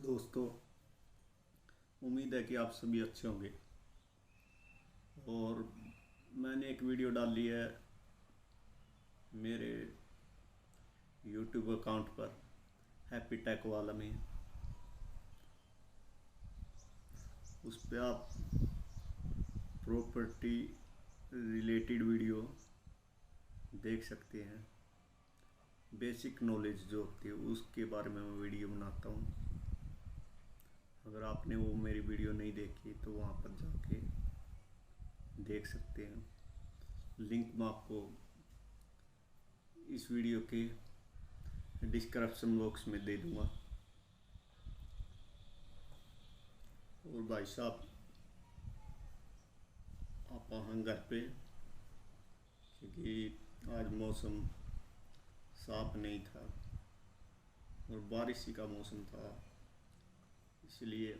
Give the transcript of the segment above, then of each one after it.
दोस्तों, उम्मीद है कि आप सभी अच्छे होंगे। और मैंने एक वीडियो डाली है मेरे यूट्यूब अकाउंट पर, हैप्पी टेक वाला में। उस पर आप प्रॉपर्टी रिलेटेड वीडियो देख सकते हैं। बेसिक नॉलेज जो होती है उसके बारे में मैं वीडियो बनाता हूँ। अगर आपने वो मेरी वीडियो नहीं देखी तो वहाँ पर जाके देख सकते हैं। लिंक मैं आपको इस वीडियो के डिस्क्रिप्शन बॉक्स में दे दूँगा। और भाई साहब, आप हैं घर पे, क्योंकि आज मौसम साफ नहीं था और बारिश का मौसम था, इसलिए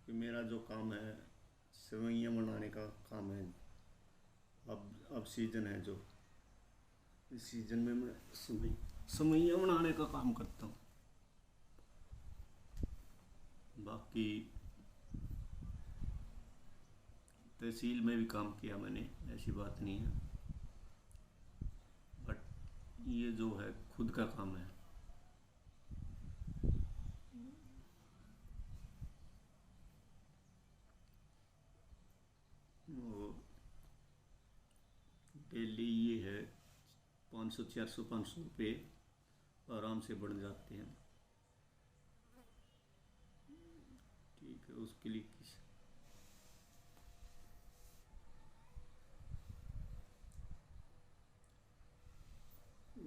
कि मेरा जो काम है सेवइयाँ बनाने का काम है। अब सीज़न है जो, इस सीज़न में मैं सेवइयाँ बनाने का काम करता हूँ। बाकी तहसील में भी काम किया मैंने, ऐसी बात नहीं है, बट ये जो है खुद का काम है। वो डेली ये है 500 400 500 रुपये आराम से बढ़ जाते हैं। ठीक है, उसके लिए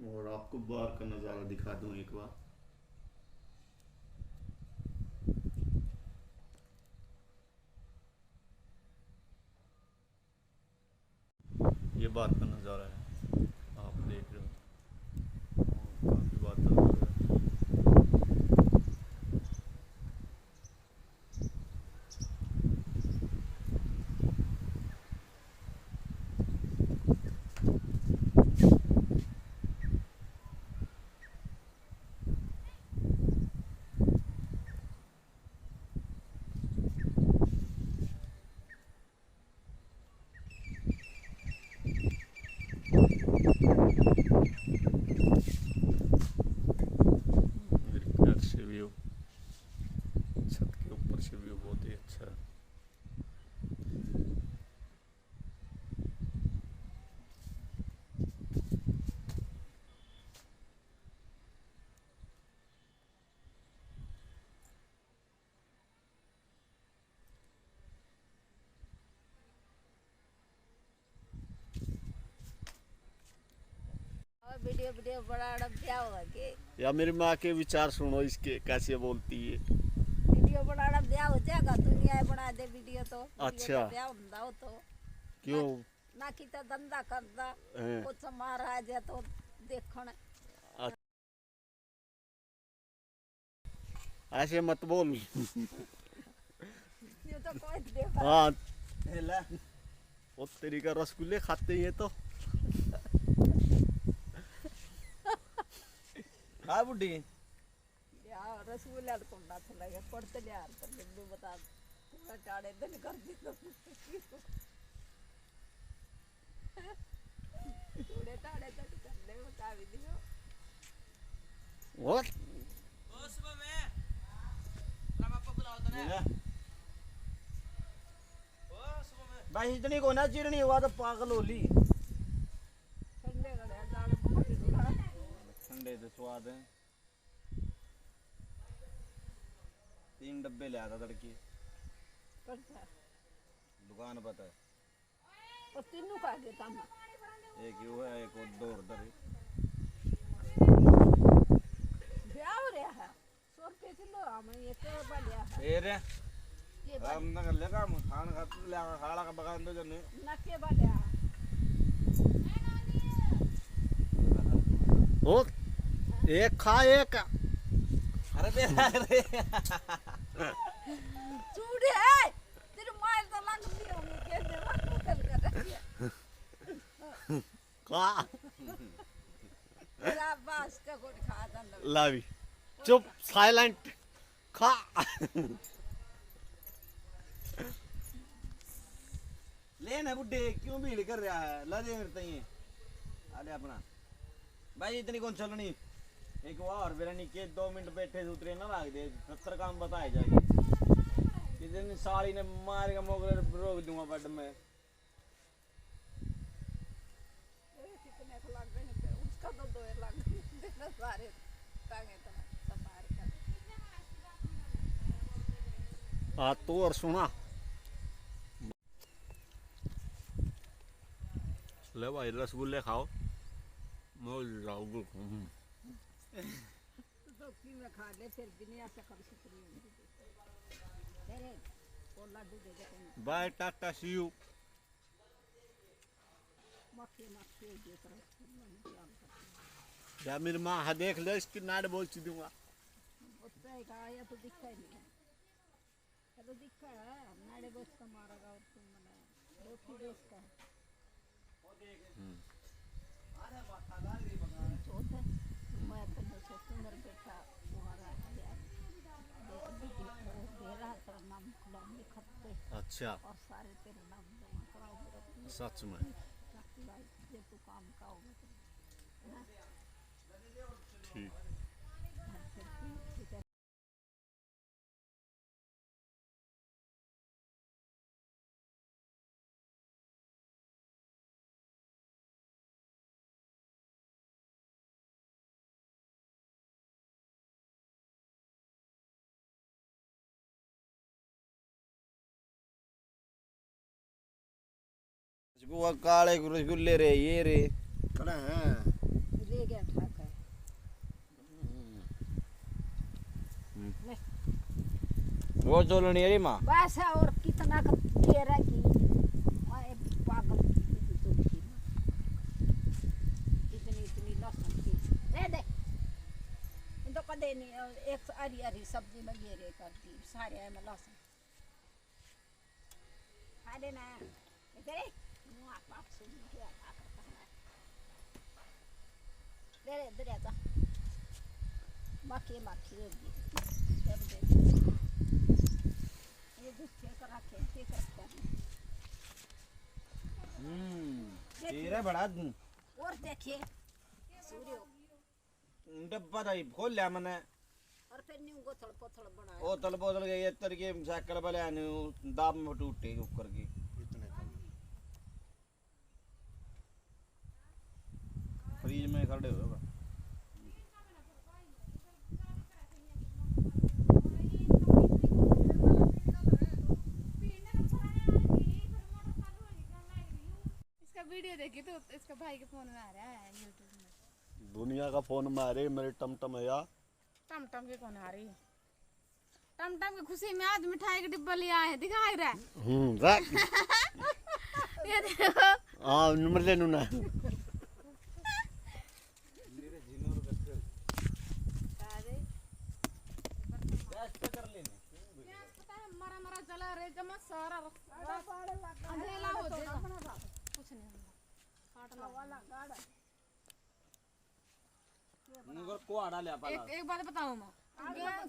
और आपको बाहर का नज़ारा दिखा दूँ एक बार। ये बाहर का नज़ारा है, आप देख रहे हो। काफ़ी वातावरण मेरे घर से व्यू, छत के ऊपर से व्यू बहुत ही अच्छा है। वीडियो वीडियो बड़ा क्या हुआ के या मेरी माँ के विचार सुनो, इसके कैसे बोलती है। वीडियो बड़ा ब्याह हो जाएगा, दुनिया बना दे वीडियो तो अच्छा, ब्याह ਹੁੰਦਾ हो तो क्यों ना की तो धंधा करदा कुछ महाराज है तो देखण। ऐसे मत बोल। ये तो कोई देखा हाँ, वो तेरी का रसगुल्ले खाते हैं तो। हाँ बुढ़ी, यार रसगुल्ला को ना था लगे पड़ते यार पर बिंदु बता पूरा टाड़े दिन कर दी तो थोड़े टाड़े तक करने बता भी दियो। वो सुबह में राम आपको बुलाओ तो ना सुबह में भाई इतनी को ना चिड़नी हुआ तो पागल होली। ठंडे गड़े जाड़ ठंडे तो स्वाद है। 3 डब्बे ले आता तड़के करता दुकान पता है। और तीनों का देता मैं एक यू है, एक और 2 उधर है। ब्याह हो रहा है 100 रुपये किलो हम ये तो बढ़िया है फिर ये हम ना कर लेगा, हम खान खाते ले खाला का बगान तो जने ना के बढ़िया वो एक खा एक। अरे बे चूड़े है तेरे मार तो लग दी होंगी के देवा कर खा तेरा बास का कोई खा दंड लावी, चुप, साइलेंट। खा लेना बुड्ढे क्यों भीड़ कर रहा है ला दे मेरे तई आले अपना भाई इतनी कौन चलनी एक और बिरयानी के 2 मिनट बैठे से उतरे ना लाग दे 70 काम बताए जाएगी किसी साली ने मार के मोगरे रोक दूंगा बड में कितने को लग गए उसका तो 2 लाख देना सारे टांगे तो सफार कर हाँ तो और सुना ले भाई रसगुल्ले खाओ मैं जाऊंगा तो की में खा ले फिर भी नहीं ऐसा कर सकती तेरे वो लड्डू दे दे बाय टाटा सी यू मक्खी ये तरह या मेरी माँ हाँ देख ले इसकी नाड़ बोल ची दूंगा उससे एक आया तो दिखा ही नहीं तो दिखा है नाड़े बोझ का मारेगा और तुम मना रोटी देश का मैं अपने से सुंदर बेटा मुहारा मेरा तेरा नाम खुलाम लिखते अच्छा और सारे तेरे नाम जमा कराओगे सच में ये तू काम का होगा ठीक वो काले रसगुल्ले रे ये रे कड़ा है ले गया ठाक है वो चलनी है रे माँ बस है और कितना का तेरा की ओए पागल तो की इतनी लहसुन की दे दे इन तो कदे नहीं एक हरी सब्जी में घेरे करती सारे में लहसुन खा लेना इधर मुंह आप सुन के आ दे दे जा मक्खी होगी जब दे ये गुस्से कर रखे ठीक है तेरा बड़ा और देखिए सूर्य डब्बा था खोल लिया मैंने और फिर न्यू गोथल पोथल बना ओ तल बोतल के ये तरीके साइकिल वाले आने दाब में टूटे ऊपर की इतने फ्रीज में खड़े हुए बा वीडियो देखी तो इसका भाई के फोन में आ रहा है यूट्यूब में दुनिया का फोन में आ रही मेरे टमटम है या टमटम के कौन आ रही टमटम की खुशी में आज मिठाई का डिब्बा ले आए दिखाई रहा रख ये देखो हाँ नंबर ले नूना मरा मरा जला रे जमा सारा अंधेला हो जाएगा कुछ नहीं काटना वाला गाड़ा नगर को आड़ा ले पाला एक बात बताऊं मैं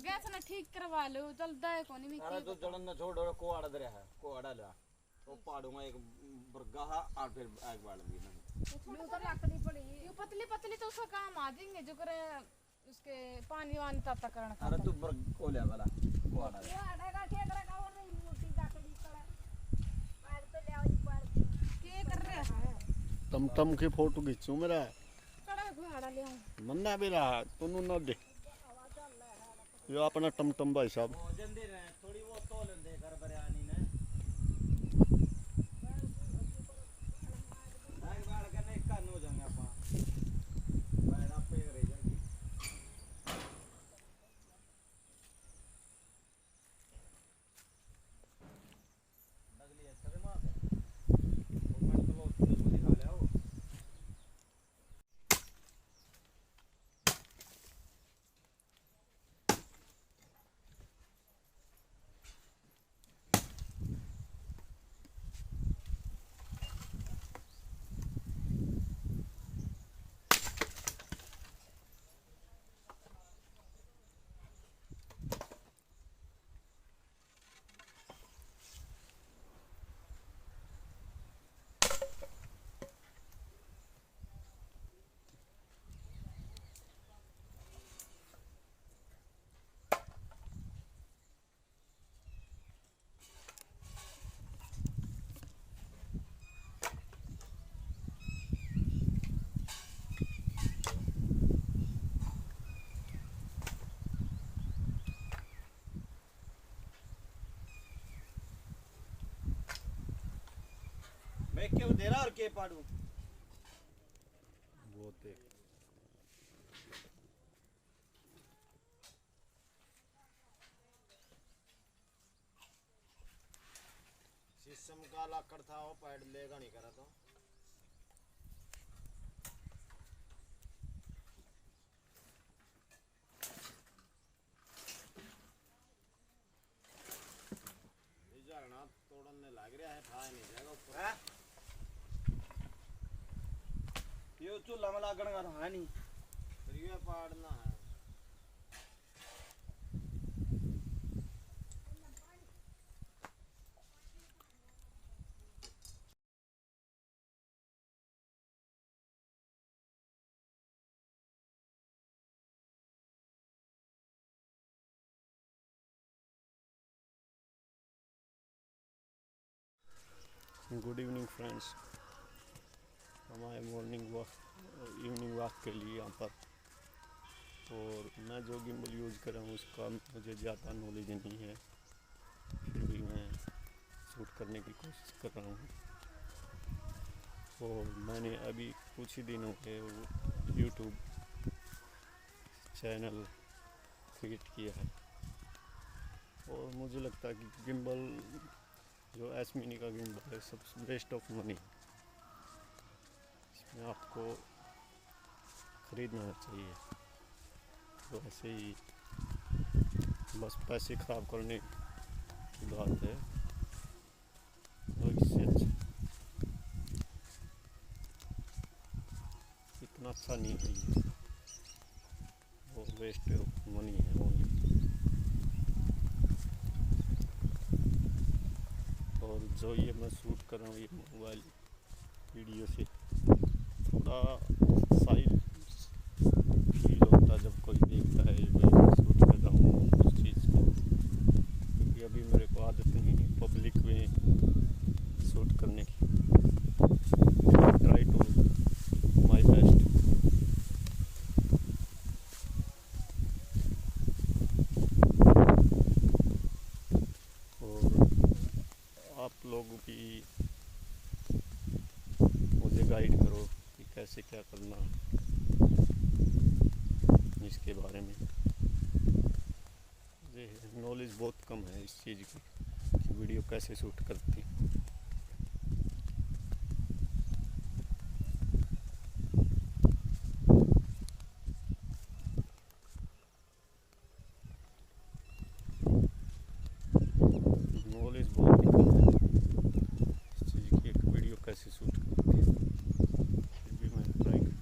गैस ना ठीक करवा लो जल्दा है कोनी में अरे तो जलन न छोड़ और को आड़ा दे रहा है को आड़ा ले वो पाड़ूंगा एक बरगाहा और फिर आग बाल दी न्यू तो लकड़ी पड़ी ये पतली पतली तो उसका काम आ जाएंगे जो करे उसके पानी वानी तता करना अरे तू बर को ले वाला को आड़ा ये आड़ेगा ठेकरा का और नहीं मोटी लकड़ी कड़ा पार तो ले आई पार के कर रहे हैं टमटम की फोटो खींचू मेरा कड़ा घोड़ा ले आऊं मन्ना भी रहा तुनु न दे यो अपना टमटम भाई साहब भोजन दे रहे हैं थोड़ी वो तोल दे कर बिरयानी ने आग बाल करने का नो जाएंगे अपन भाई आप पे रह जाएंगे अगली है सरे मां वो मैं तो वो दिखा ले आओ एक के दे रहा और के पाड़ू बहुत एक शीशम का लाकड़ था वो पैड लेगा नहीं करा तो झरना तोड़ने लग रहा है था नहीं जाएगा ऊपर ये चूल्हा में लागण का है नहीं फिर ये पाड़ना है गुड इवनिंग फ्रेंड्स। हमारे मॉर्निंग वॉक इवनिंग वॉक के लिए यहाँ पर, और मैं जो गिम्बल यूज़ कर रहा हूँ उसका मुझे ज़्यादा नॉलेज नहीं है, फिर भी मैं शूट करने की कोशिश कर रहा हूँ। और मैंने अभी कुछ ही दिनों के यूट्यूब चैनल क्रिएट किया है, और मुझे लगता है कि गिम्बल जो एस मिनी का गिम्बल है सबसे बेस्ट ऑफ मनी। इसमें आपको ख़रीदना चाहिए, तो ऐसे ही बस पैसे ख़राब करने की बात है, तो इससे अच्छा इतना अच्छा नहीं है ये, वो वेस्ट ऑफ मनी है ओनली। और जो ये मैं शूट कर रहा हूँ ये मोबाइल वीडियो से थोड़ा साइड फील होता है जब कोई देखता है मैं शूट कर रहा हूँ उस चीज़ को, क्योंकि अभी मेरे को आदत नहीं है पब्लिक में शूट करने की। Try to my best. आप लोग भी मुझे गाइड करो कि कैसे क्या करना इसके बारे में। मुझे नॉलेज बहुत कम है इस चीज़ की कि वीडियो कैसे शूट करती। नॉलेज बहुत ही कम है इस चीज़ की, एक वीडियो कैसे शूट करती है, फिर भी मैं ट्राई कर।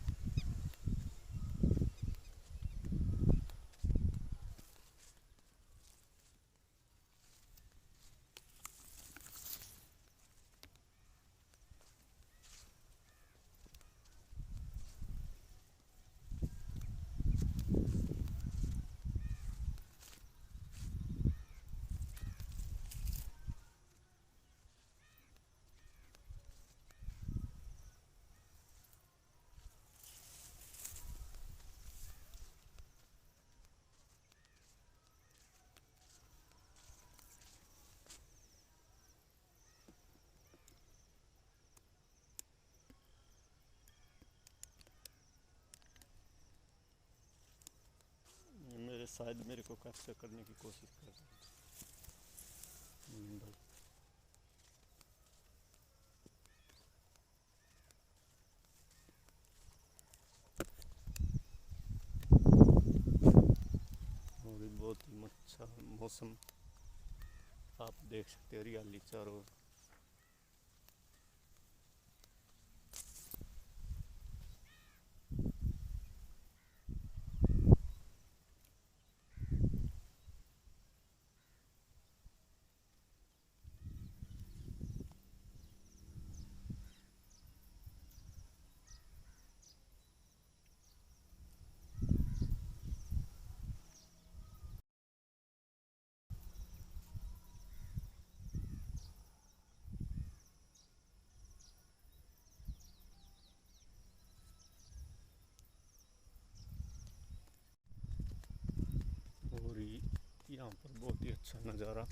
शायद मेरे को कैप्चर करने की कोशिश कर रहे हैं। और भी बहुत ही अच्छा मौसम आप देख सकते हैं, हरियाली चारों ओर। और यहाँ पर बहुत ही अच्छा नज़ारा,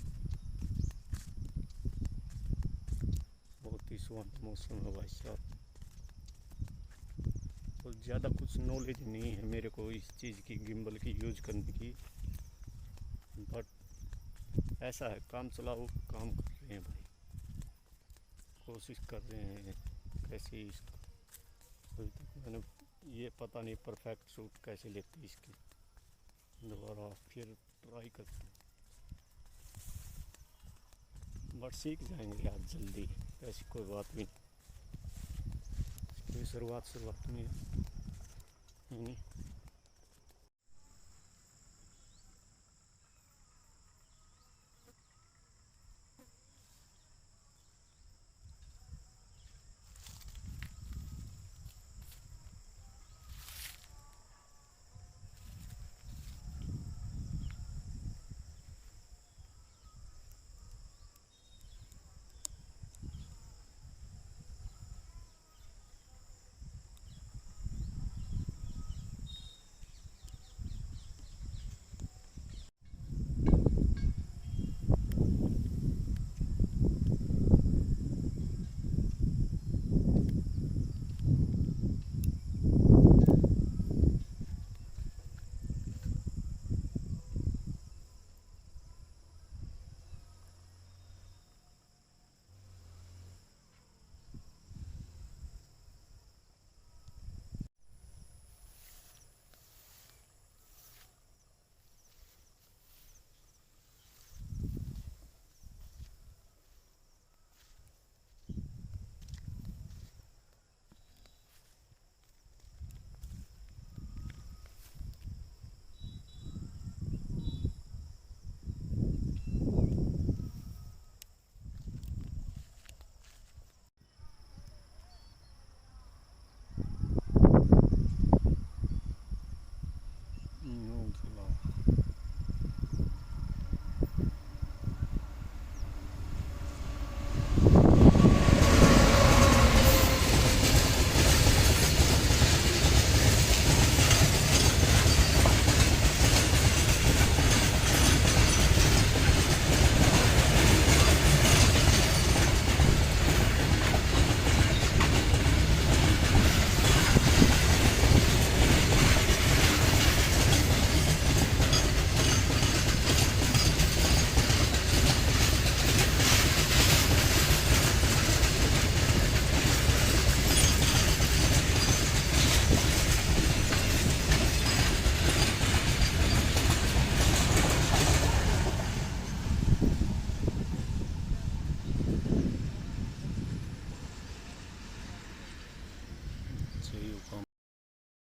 बहुत ही ही सुहाना मौसम है भाई साहब। तो ज़्यादा कुछ नॉलेज नहीं है मेरे को इस चीज़ की, गिम्बल की यूज करने की, बट ऐसा है काम चलाओ, काम कर रहे हैं भाई, कोशिश कर रहे हैं कैसे इसको। अभी तक मैंने ये पता नहीं परफेक्ट शूट कैसे लेते इसके, दोबारा फिर ट्राई करते हैं, बट सीख जाएंगे आज जल्दी, ऐसी कोई बात भी नहीं। इसकी शुरुआत में नहीं